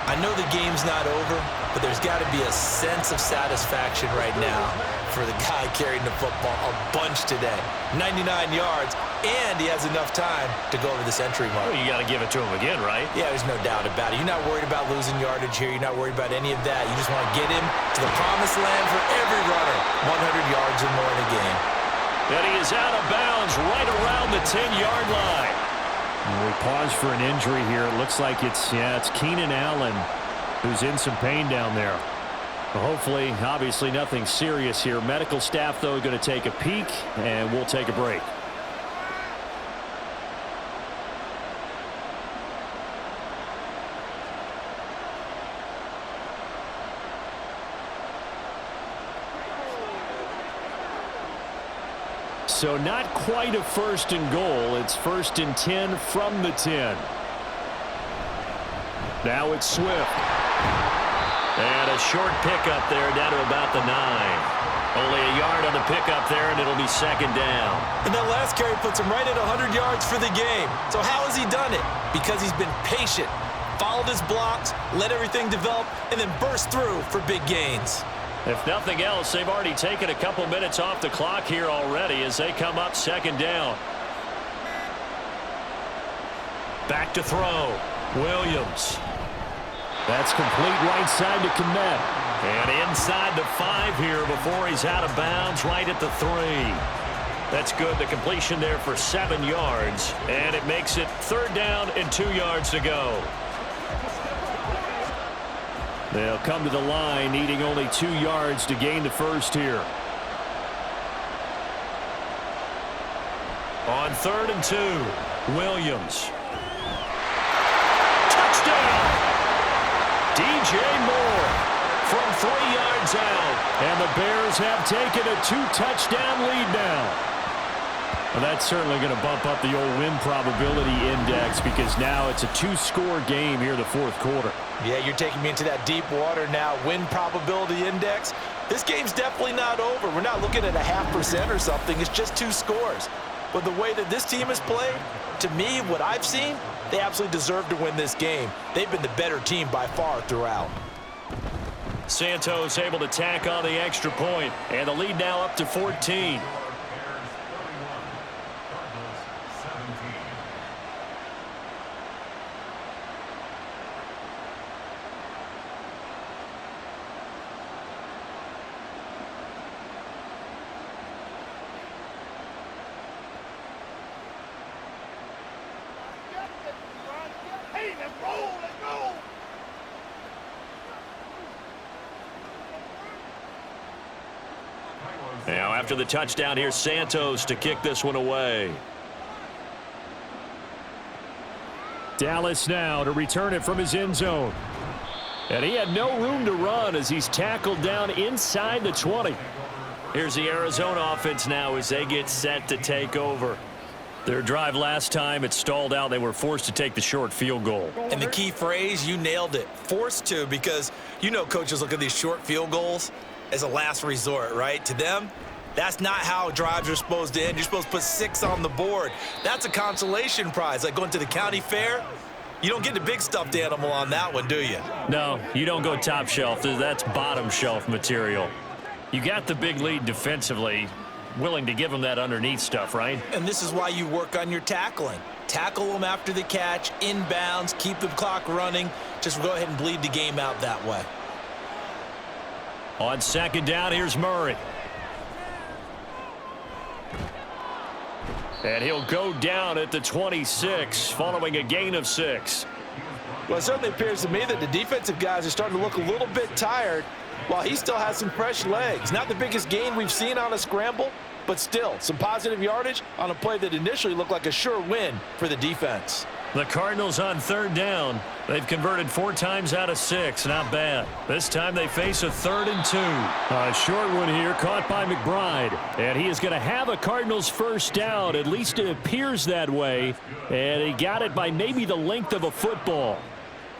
I know the game's not over, but there's got to be a sense of satisfaction right now for the guy carrying the football a bunch today. 99 yards, and he has enough time to go over the century mark. Well, you got to give it to him again, right? Yeah, there's no doubt about it. You're not worried about losing yardage here. You're not worried about any of that. You just want to get him to the promised land for every runner. 100 yards or more in a game. And he is out of bounds right around the 10-yard line. We pause for an injury here. It looks like it's Keenan Allen who's in some pain down there. Well, hopefully, obviously nothing serious here. Medical staff, though, going to take a peek, and we'll take a break. So not quite a 1st and goal. It's 1st and 10 from the 10. Now it's Swift. And a short pickup there down to about the 9. Only a yard on the pickup there, and it'll be 2nd down. And that last carry puts him right at 100 yards for the game. So how has he done it? Because he's been patient, followed his blocks, let everything develop, and then burst through for big gains. If nothing else, they've already taken a couple minutes off the clock here already as they come up 2nd down. Back to throw. Williams. That's complete right side to Komet. And inside the 5 here before he's out of bounds right at the 3. That's good. The completion there for 7 yards. And it makes it 3rd down and 2 yards to go. They'll come to the line needing only 2 yards to gain the 1st here. On 3rd and 2, Williams. Touchdown! DJ Moore from 3 yards out. And the Bears have taken a 2-touchdown lead now. Well, that's certainly going to bump up the old win probability index because now it's a 2-score game here in the 4th quarter. Yeah, you're taking me into that deep water now. Win probability index. This game's definitely not over. We're not looking at a 0.5% or something. It's just 2 scores. But the way that this team has played, to me, what I've seen, they absolutely deserve to win this game. They've been the better team by far throughout. Santos able to tack on the extra point, and the lead now up to 14. Now after the touchdown, here's Santos to kick this one away. Dallas now to return it from his end zone. And he had no room to run as he's tackled down inside the 20. Here's the Arizona offense now as they get set to take over. Their drive last time, it stalled out. They were forced to take the short field goal. And the key phrase, you nailed it. Forced to, because you know coaches look at these short field goals as a last resort, right? To them, that's not how drives are supposed to end. You're supposed to put 6 on the board. That's a consolation prize. Like going to the county fair, you don't get the big stuffed animal on that one, do you? No, you don't go top shelf. That's bottom shelf material. You got the big lead defensively, willing to give them that underneath stuff, right? And this is why you work on your tackling. Tackle them after the catch, inbounds, keep the clock running. Just go ahead and bleed the game out that way. On 2nd down, here's Murray. And he'll go down at the 26 following a gain of 6. Well, it certainly appears to me that the defensive guys are starting to look a little bit tired while he still has some fresh legs. Not the biggest gain we've seen on a scramble, but still some positive yardage on a play that initially looked like a sure win for the defense. The Cardinals on third down. They've converted 4 times out of 6. Not bad. This time they face a 3rd and 2. A short one here caught by McBride. And he is going to have a Cardinals first down. At least it appears that way. And he got it by maybe the length of a football.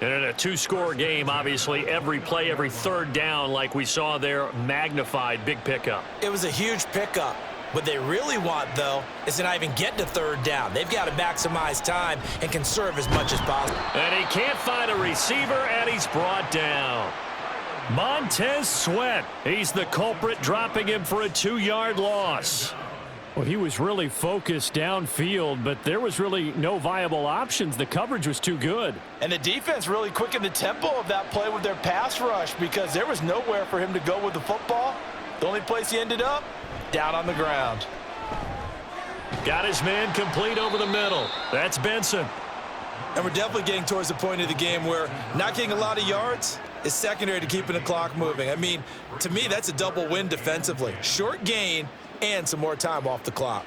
And in a 2-score game, obviously, every play, every 3rd down, like we saw there, magnified. Big pickup. It was a huge pickup. What they really want, though, is to not even get to 3rd down. They've got to maximize time and conserve as much as possible. And he can't find a receiver, and he's brought down. Montez Sweat. He's the culprit, dropping him for a 2-yard loss. Well, he was really focused downfield, but there was really no viable options. The coverage was too good. And the defense really quickened the tempo of that play with their pass rush because there was nowhere for him to go with the football. The only place he ended up, down on the ground. Got his man complete over the middle. That's Benson. And we're definitely getting towards the point of the game where not getting a lot of yards is secondary to keeping the clock moving. I mean, to me, that's a double win defensively. Short gain and some more time off the clock.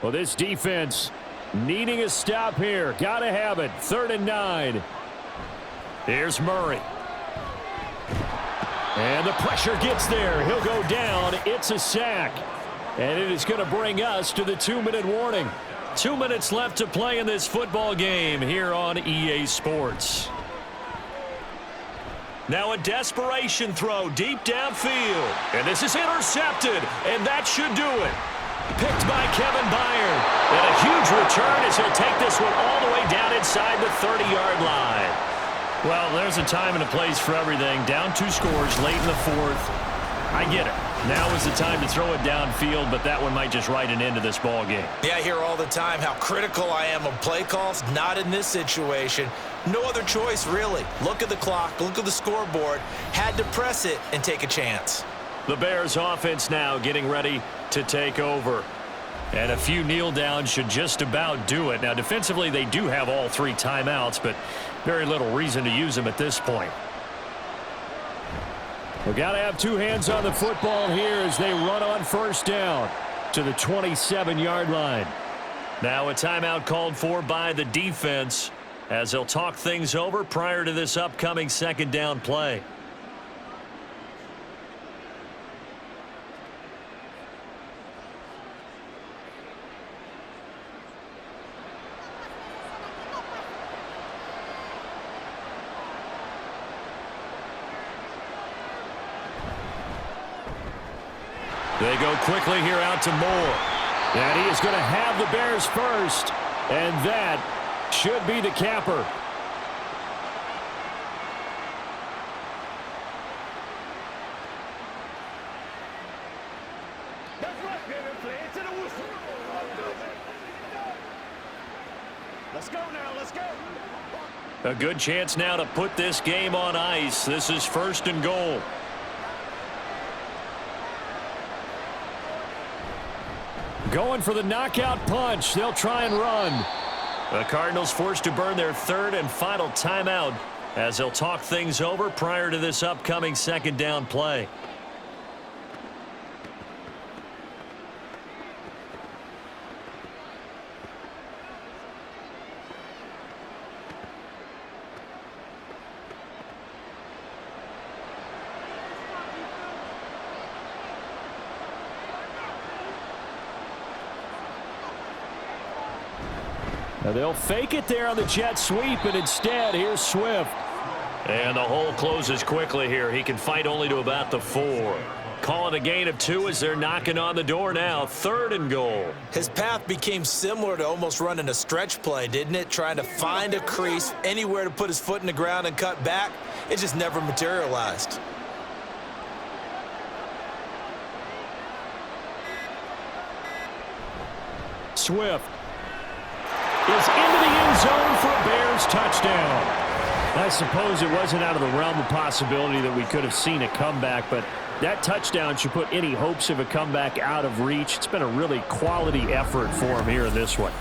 Well, this defense needing a stop here. Got to have it. 3rd and 9. Here's Murray. And the pressure gets there. He'll go down. It's a sack. And it is going to bring us to the 2-minute warning. 2 minutes left to play in this football game here on EA Sports. Now a desperation throw deep downfield. And this is intercepted. And that should do it. Picked by Kevin Byard. And a huge return as he'll take this one all the way down inside the 30-yard line. Well, there's a time and a place for everything. Down 2 scores late in the 4th. I get it. Now is the time to throw it downfield, but that one might just write an end to this ball game. Yeah, I hear all the time how critical I am of play calls. Not in this situation. No other choice, really. Look at the clock. Look at the scoreboard. Had to press it and take a chance. The Bears offense now getting ready to take over. And a few kneel downs should just about do it. Now, defensively, they do have all 3 timeouts, but very little reason to use them at this point. We've got to have 2 hands on the football here as they run on first down to the 27-yard line. Now a timeout called for by the defense as they'll talk things over prior to this upcoming 2nd down play. They go quickly here out to Moore. And he is going to have the Bears first. And that should be the capper. Let's go now, let's go. A good chance now to put this game on ice. This is 1st and goal. Going for the knockout punch. They'll try and run. The Cardinals forced to burn their 3rd and final timeout as they'll talk things over prior to this upcoming 2nd down play. Now they'll fake it there on the jet sweep, and instead, here's Swift. And the hole closes quickly here. He can fight only to about the 4. Call it a gain of 2 as they're knocking on the door now. 3rd and goal. His path became similar to almost running a stretch play, didn't it? Trying to find a crease, anywhere to put his foot in the ground and cut back. It just never materialized. Swift is into the end zone for a Bears touchdown. I suppose it wasn't out of the realm of possibility that we could have seen a comeback, but that touchdown should put any hopes of a comeback out of reach. It's been a really quality effort for him here in this one.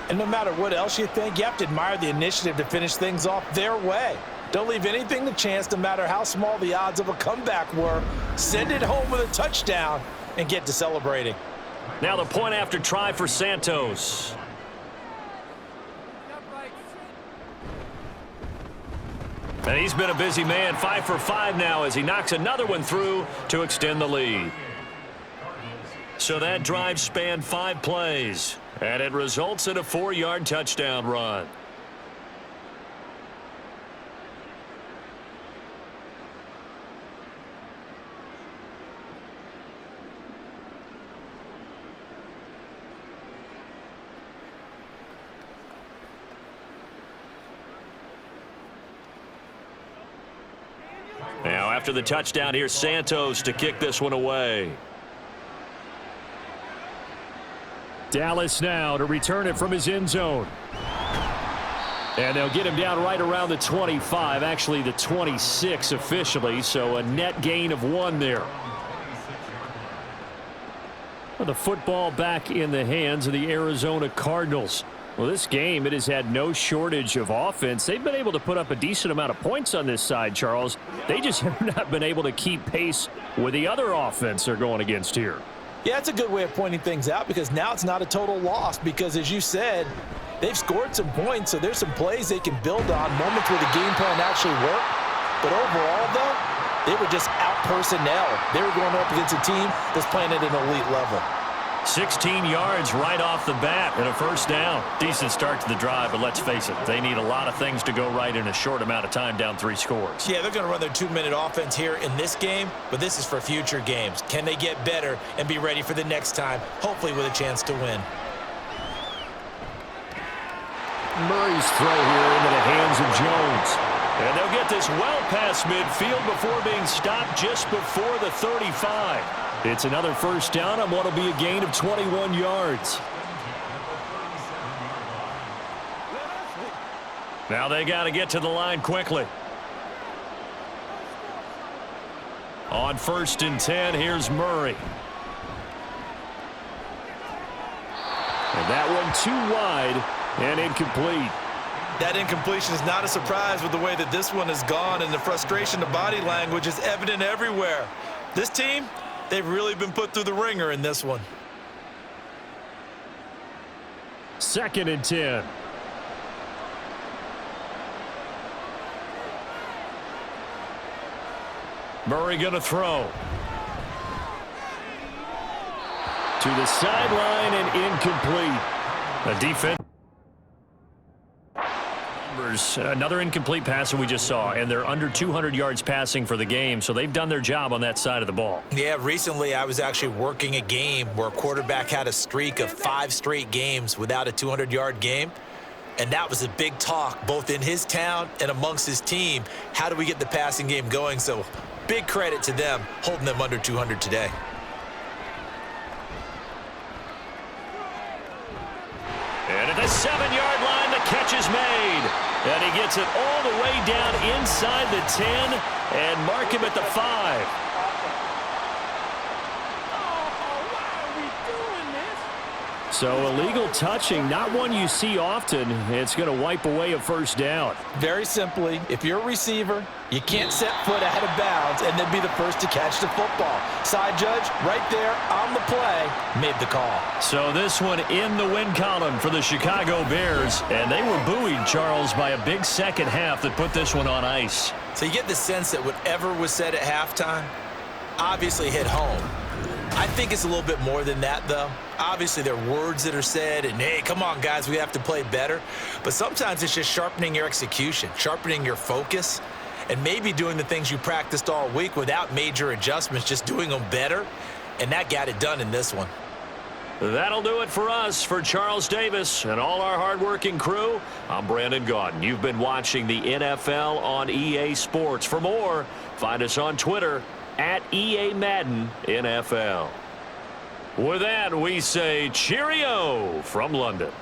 And no matter what else you think, you have to admire the initiative to finish things off their way. Don't leave anything to chance, no matter how small the odds of a comeback were. Send it home with a touchdown and get to celebrating. Now the point after try for Santos. And he's been a busy man, 5 for 5 now as he knocks another one through to extend the lead. So that drive spanned 5 plays, and it results in a 4-yard touchdown run. Now, after the touchdown, here's Santos to kick this one away. Dallas now to return it from his end zone. And they'll get him down right around the 25, actually the 26 officially, so a net gain of 1 there. Well, the football back in the hands of the Arizona Cardinals. Well, this game, it has had no shortage of offense. They've been able to put up a decent amount of points on this side, Charles. They just have not been able to keep pace with the other offense they're going against here. Yeah, it's a good way of pointing things out because now it's not a total loss because, as you said, they've scored some points, so there's some plays they can build on, moments where the game plan actually worked. But overall, though, they were just out personnel. They were going up against a team that's playing at an elite level. 16 yards right off the bat and a first down. Decent start to the drive, but let's face it, they need a lot of things to go right in a short amount of time down 3 scores. Yeah, they're going to run their 2-minute offense here in this game, but this is for future games. Can they get better and be ready for the next time, hopefully with a chance to win? Murray's throw here into the hands of Jones. And they'll get this well past midfield before being stopped just before the 35. It's another first down on what will be a gain of 21 yards. Now they got to get to the line quickly. On 1st and 10, here's Murray. And that one too wide and incomplete. That incompletion is not a surprise with the way that this one has gone, and the frustration, the body language is evident everywhere. This team, they've really been put through the ringer in this one. 2nd and 10. Murray going to throw. To the sideline and incomplete. A defense. Another incomplete pass that we just saw, and they're under 200 yards passing for the game, so they've done their job on that side of the ball. Yeah, recently I was actually working a game where a quarterback had a streak of 5 straight games without a 200-yard game, and that was a big talk both in his town and amongst his team. How do we get the passing game going? So big credit to them holding them under 200 today. And at the 7-yard line, the catch is made. And he gets it all the way down inside the 10 and mark him at the 5. So illegal touching, not one you see often. It's going to wipe away a first down. Very simply, if you're a receiver, you can't set foot out of bounds and then be the first to catch the football. Side judge, right there on the play, made the call. So this one in the win column for the Chicago Bears. And they were buoyed, Charles, by a big second half that put this one on ice. So you get the sense that whatever was said at halftime obviously hit home. I think it's a little bit more than that, though. Obviously, there are words that are said, and, hey, come on, guys, we have to play better. But sometimes it's just sharpening your execution, sharpening your focus, and maybe doing the things you practiced all week without major adjustments, just doing them better. And that got it done in this one. That'll do it for us. For Charles Davis and all our hardworking crew, I'm Brandon Gaudin. You've been watching the NFL on EA Sports. For more, find us on Twitter at EA Madden NFL. With that, we say cheerio from London.